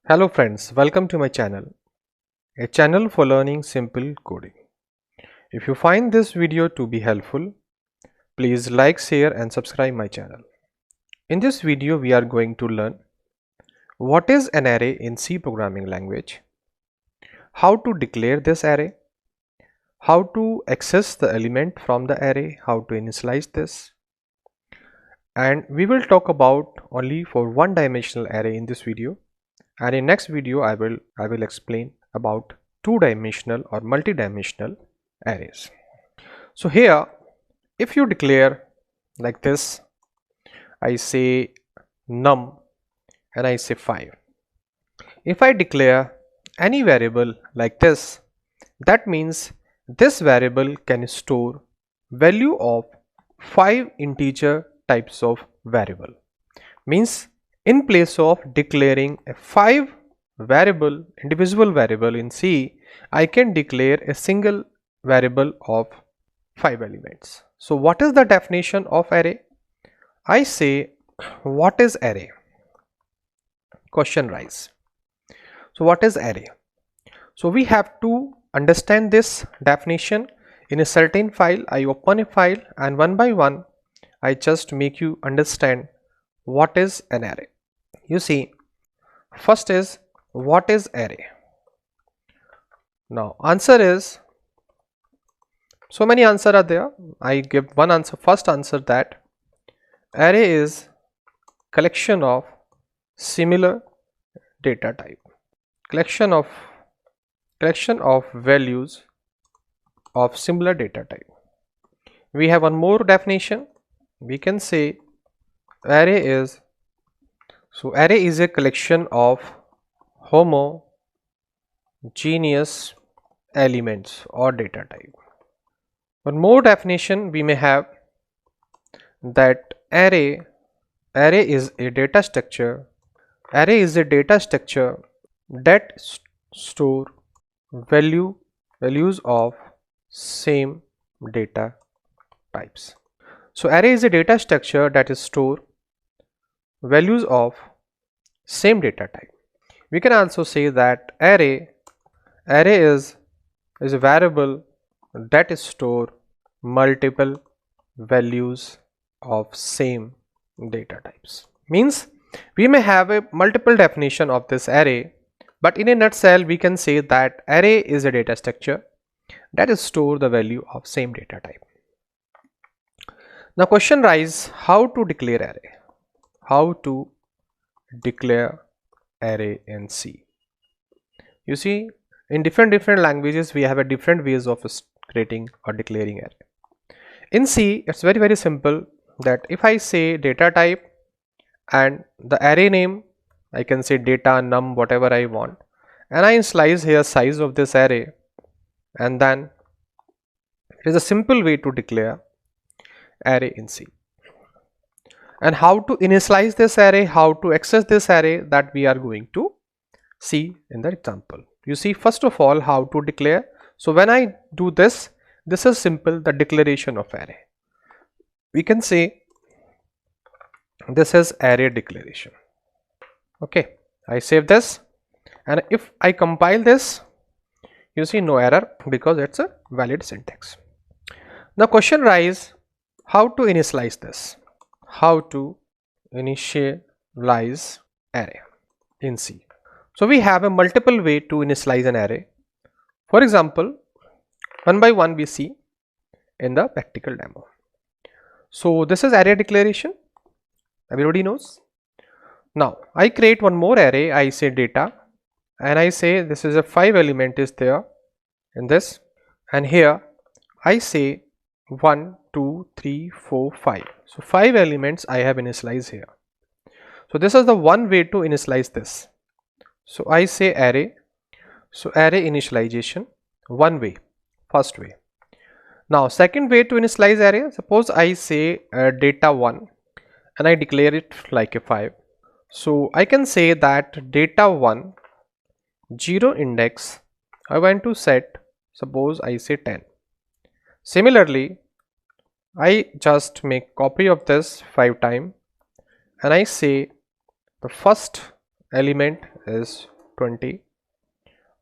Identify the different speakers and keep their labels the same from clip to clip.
Speaker 1: Hello friends, welcome to my channel, a channel for learning simple coding. If you find this video to be helpful, please like, share and subscribe my channel. In this video we are going to learn what is an array in C programming language, how to declare this array, how to access the element from the array, how to initialize this, and we will talk about only for one dimensional array in this video. And in next video I will explain about two-dimensional or multi-dimensional arrays. So here if you declare like this, I say num and I say 5. If I declare any variable like this, that means this variable can store value of 5 integer types of variable. Means in place of declaring a 5 individual variable in C, I can declare a single variable of 5 elements. So what is the definition of array? I say what is array? Question rise. So what is array? So we have to understand this definition in a certain file. I open a file and one by one I just make you understand what is an array. You see, first is what is array? Now answer is, so many answers are there. I give one answer. First answer that array is collection of similar data type, collection of values of similar data type. We have one more definition. We can say array is, so array is a collection of homogeneous elements or data type. One more definition we may have, that array is a data structure. Array is a data structure that store values of same data types. So array is a data structure that is store values of same data type. We can also say that array is a variable that store multiple values of same data types. Means we may have a multiple definition of this array, but in a nutshell we can say that array is a data structure that store the value of same data type. Now question rise, how to declare array? How to declare array in C? You see, in different languages we have a different ways of creating or declaring array. In C it's very simple, that if I say data type and the array name, I can say data num whatever I want, and I slice here size of this array, and then it is a simple way to declare array in C. And how to initialize this array, how to access this array, that we are going to see in the example. You see, first of all, how to declare. So when I do this is simple, the declaration of array. We can say this is array declaration. Okay, I save this, and if I compile this, you see no error because it's a valid syntax. Now question rise, how to initialize this? How to initialize array in C? So we have a multiple way to initialize an array. For example, one by one we see in the practical demo. So this is array declaration, everybody knows. Now I create one more array. I say data, and I say this is a 5 element is there in this, and here I say 1 2 3 4 5. So 5 elements I have initialized here. So this is the one way to initialize this. So I say array. So array initialization, one way, first way. Now second way to initialize array, suppose I say data 1 and I declare it like a 5. So I can say that data 1 0 index I want to set, suppose I say 10. Similarly, I just make copy of this 5 times, and I say the first element is 20.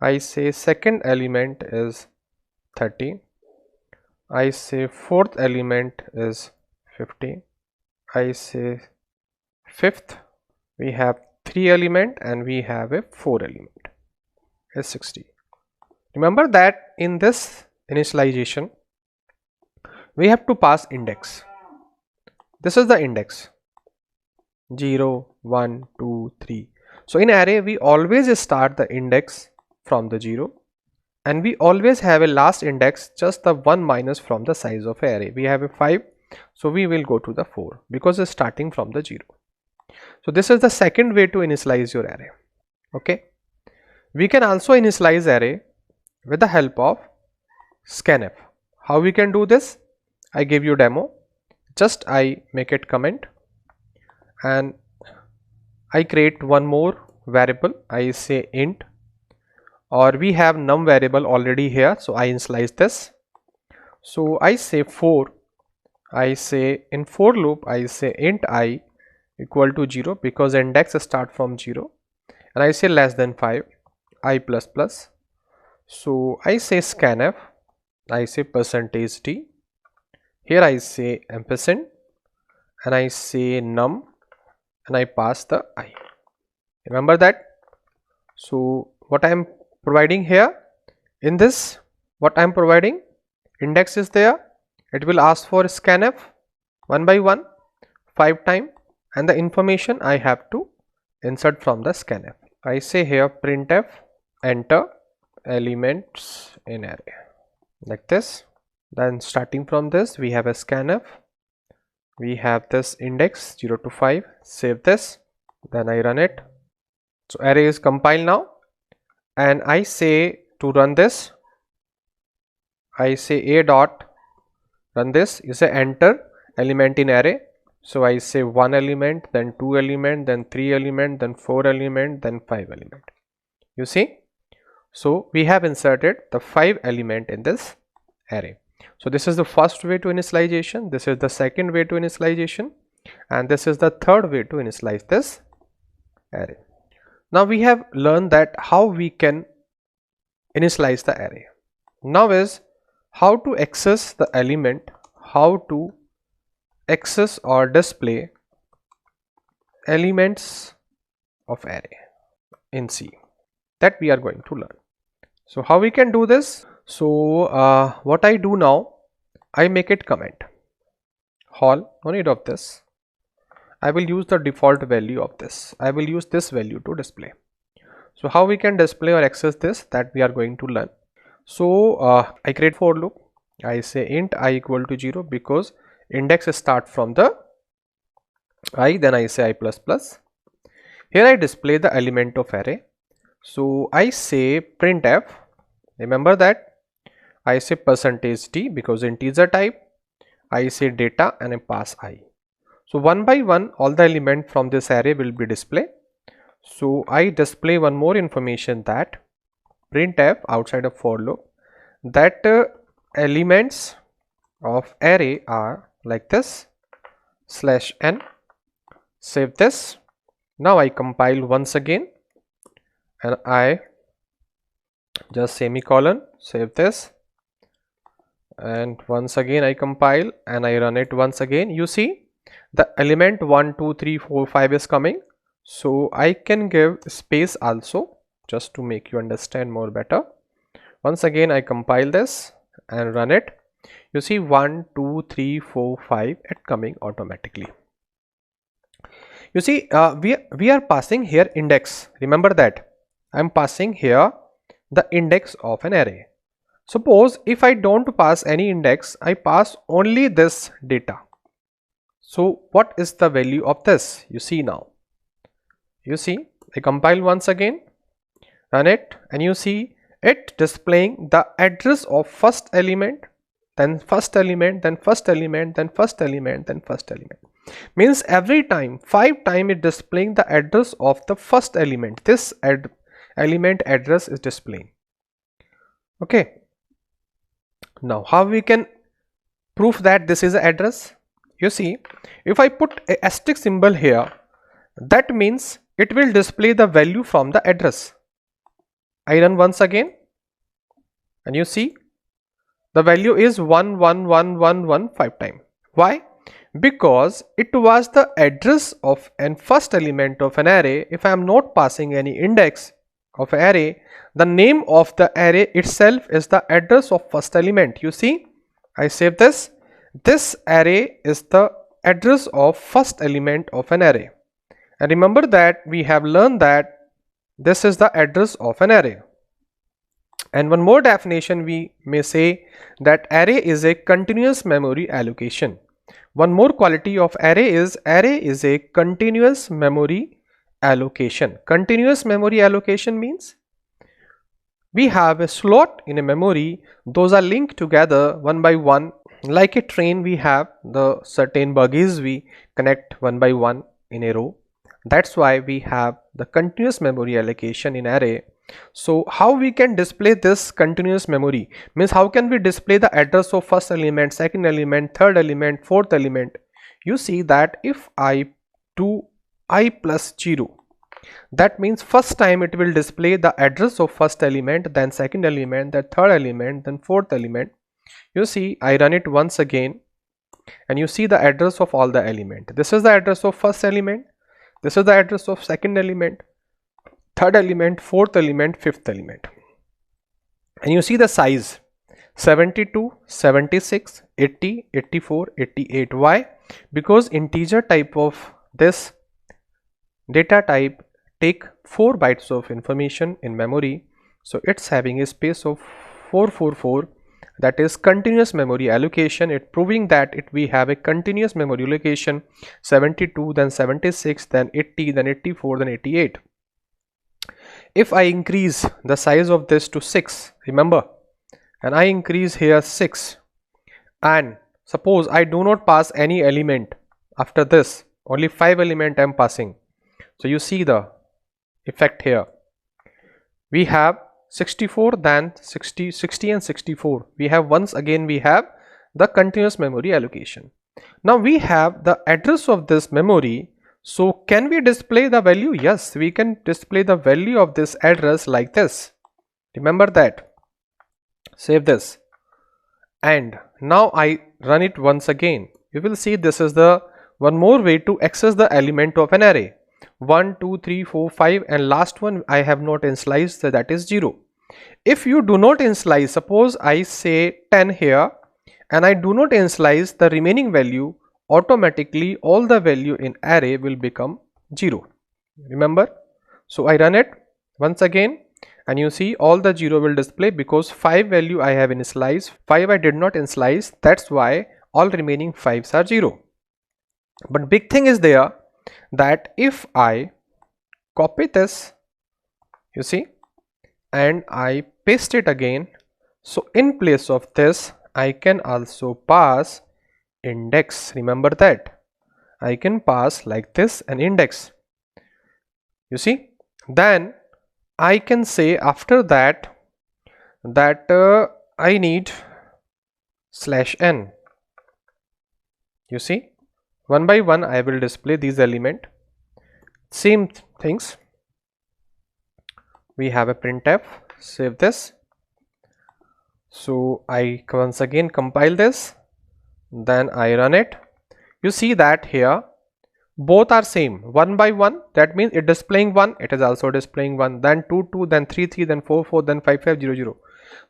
Speaker 1: I say second element is 30. I say fourth element is 50. I say fifth, we have 3 element and we have a 4 element is 60. Remember that in this initialization we have to pass index. This is the index 0, 1, 2, 3. So in array we always start the index from the 0 and we always have a last index, just the 1 minus from the size of array. We have a 5, so we will go to the 4 because it's starting from the 0. So this is the second way to initialize your array. Okay, we can also initialize array with the help of scanf. How we can do this? I give you demo. Just I make it comment and I create one more variable. I say int, or we have num variable already here, so I initialize this. So I say 4. I say in for loop I say int I equal to 0 because index start from 0, and I say less than 5, I plus plus. So I say scanf, I say percentage %d, here I say ampersand and I say num and I pass the I. Remember that? So what I am providing here in this, what I am providing, index is there, it will ask for scanf 1 by 1 5 times, and the information I have to insert from the scanf. I say here printf enter elements in array like this. Then starting from this we have a scanf, we have this index 0 to 5, save this, then I run it. So array is compiled now, and I say to run this, I say a dot run this, you say enter element in array. So I say 1 element, then 2 element, then 3 element, then 4 element, then 5 element. You see, so we have inserted the 5 element in this array. So this is the first way to initialization, this is the second way to initialization, and this is the third way to initialize this array. Now we have learned that how we can initialize the array. Now is how to access the element, how to access or display elements of array in C, that we are going to learn. So how we can do this? So what I do now, I make it comment hall, no need of this. I will use the default value of this. I will use this value to display. So how we can display or access this, that we are going to learn. So I create for loop. I say int I equal to 0 because index start from the I, then I say I plus plus. Here I display the element of array. So I say printf, remember that I say percentage %d because integer type, I say data and I pass I. So one by one all the element from this array will be displayed. So I display one more information, that printf outside of for loop, that elements of array are like this /n. Save this. Now I compile once again and I just semicolon, save this, and once again I compile and I run it once again. You see the element 1 2 3 4 5 is coming, so I can give space also just to make you understand more better. Once again I compile this and run it. You see 1 2 3 4 5 it coming automatically. You see we are passing here index. Remember that I am passing here the index of an array. Suppose if I don't pass any index, I pass only this data. So what is the value of this? You see now. You see I compile once again, run it, and you see it displaying the address of first element, then first element, then first element, then first element, then first element. Means every time 5 times it displaying the address of the first element. This element address is displaying. Okay. Now how we can prove that this is the address? You see, if I put a asterisk symbol here, that means it will display the value from the address. I run once again and you see the value is 11111 5 times. Why? Because it was the address of an first element of an array. If I am not passing any index of array, the name of the array itself is the address of first element. You see, I save this. This array is the address of first element of an array. And remember that we have learned that this is the address of an array. And one more definition, we may say that array is a continuous memory allocation. One more quality of array is a continuous memory allocation. Continuous memory allocation means we have a slot in a memory, those are linked together one by one. Like a train, we have the certain bogies we connect one by one in a row. That's why we have the continuous memory allocation in array. So how we can display this continuous memory means how can we display the address of first element, second element, third element, fourth element. You see that if I do I plus 0, that means first time it will display the address of first element, then second element, then third element, then fourth element. You see, I run it once again and you see the address of all the element. This is the address of first element, this is the address of second element, third element, fourth element, fifth element. And you see the size 72, 76, 80, 84, 88. Why? Because integer type of this data type take 4 bytes of information in memory. So it's having a space of 444. That is continuous memory allocation. It proving that we have a continuous memory allocation 72, then 76, then 80, then 84, then 88. If I increase the size of this to 6, remember, and I increase here 6, and suppose I do not pass any element after this, only 5 element I am passing. So you see the effect here. We have 64, then 60 and 64. We have once again we have the continuous memory allocation. Now we have the address of this memory. So can we display the value? Yes, we can display the value of this address like this. Remember that. Save this. And now I run it once again. You will see this is the one more way to access the element of an array. 1, 2, 3, 4, 5 and last one I have not initialized, so that is 0. If you do not initialize, suppose I say 10 here and I do not initialize the remaining value, automatically all the value in array will become 0. Remember? So I run it once again and you see all the 0 will display because 5 value I have initialized, 5 I did not initialize, that's why all remaining 5s are 0. But big thing is there that if I copy this, you see, and I paste it again, so in place of this I can also pass index. Remember that I can pass like this an index. You see, then I can say after that I need /n. You see, one by one I will display these element. Same things. We have a printf. Save this. So I once again compile this, then I run it. You see that here both are same, one by one, that means it displaying 1, it is also displaying 1, then 2 2, then 3 3, then 4 4, then 5 5 0 0.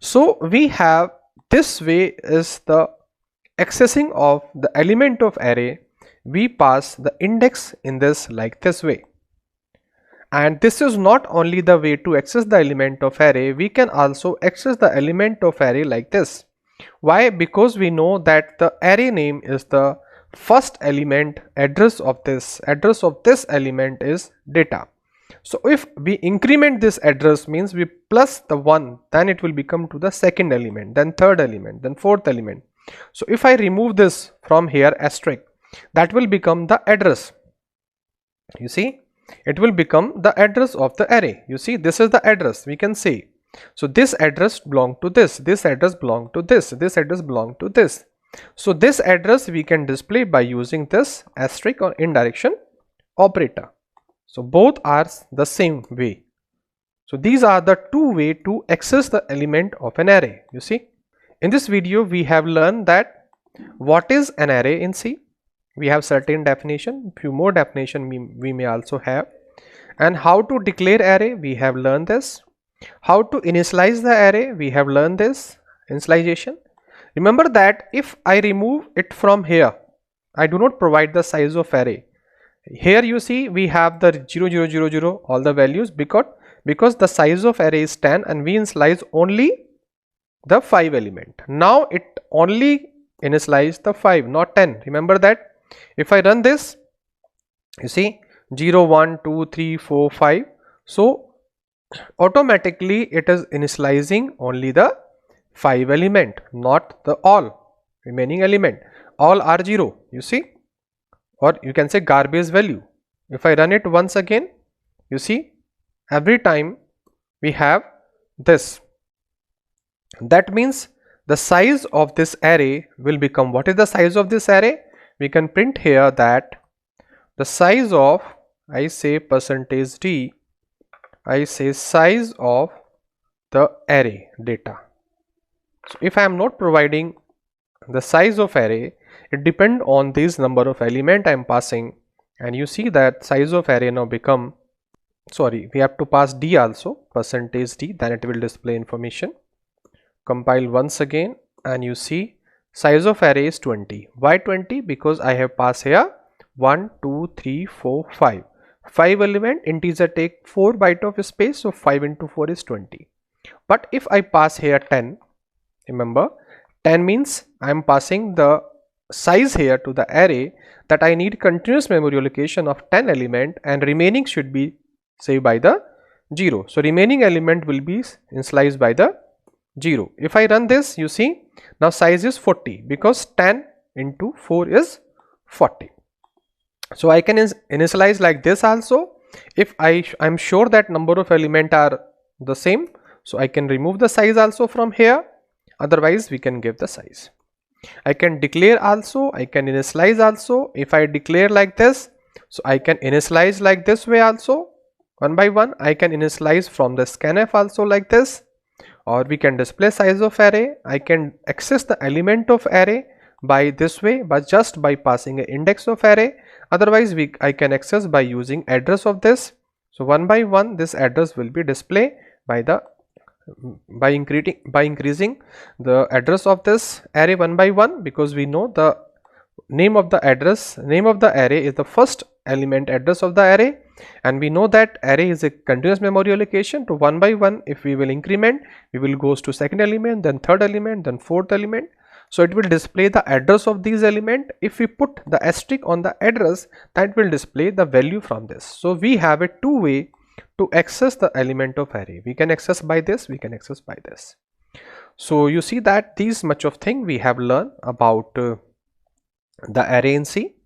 Speaker 1: So we have this way is the accessing of the element of array. We pass the index in this like this way. And this is not only the way to access the element of array, we can also access the element of array like this. Why? Because we know that the array name is the first element, address of this element is data. So if we increment this address means we plus the 1, then it will become to the second element, then third element, then fourth element. So if I remove this from here asterisk, that will become the address. You see, it will become the address of the array. You see, this is the address, we can say. So this address belong to this address belong to this address belong to this. So this address we can display by using this asterisk or indirection operator. So both are the same way. So these are the two ways to access the element of an array. You see, in this video we have learned that what is an array in C. We have certain definition, few more definition we may also have, and how to declare array, we have learned this. How to initialize the array, we have learned this, initialization. Remember that if I remove it from here, I do not provide the size of array. Here you see we have the 0 0 0 0 all the values because the size of array is 10 and we initialize only the 5 element. Now it only initialize the 5, not 10. Remember that. If I run this, you see 0 1 2 3 4 5, so automatically it is initializing only the 5 element, not the all remaining element. All are 0, you see, or you can say garbage value. If I run it once again, you see every time we have this. That means the size of this array will become, what is the size of this array? We can print here that the size of, I say percentage %d, I say size of the array data. So if I am not providing the size of array, it depend on this number of element I am passing, and you see that size of array now become, sorry, we have to pass d also, percentage %d, then it will display information. Compile once again and you see size of array is 20. Why 20? Because I have passed here 1 2 3 4 5. 5 element, integer take 4 byte of space, so 5 into 4 is 20. But if I pass here 10, remember 10 means I am passing the size here to the array, that I need continuous memory allocation of 10 element and remaining should be saved by the 0. So remaining element will be initialized by the 0. If I run this, you see now size is 40 because 10 into 4 is 40. So I can initialize like this also. If I'm sure that number of element are the same, so I can remove the size also from here, otherwise we can give the size. I can declare also, I can initialize also. If I declare like this, so I can initialize like this way also, one by one. I can initialize from the scanf also like this, or we can display size of array. I can access the element of array by this way, but just by passing an index of array. Otherwise I can access by using address of this. So one by one this address will be displayed by increasing the address of this array one by one, because we know the name of the array is the first element address of the array, and we know that array is a continuous memory allocation. To one by one, if we will increment, we will goes to second element, then third element, then fourth element. So it will display the address of these element. If we put the asterisk on the address, that will display the value from this. So we have a two way to access the element of array. We can access by this, we can access by this. So you see that these much of thing we have learned about the array in C.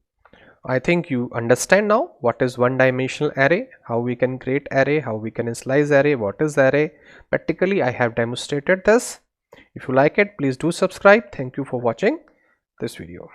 Speaker 1: I think you understand now what is one dimensional array, how we can create array, how we can initialize array, what is array. Practically I have demonstrated this. If you like it, please do subscribe. Thank you for watching this video.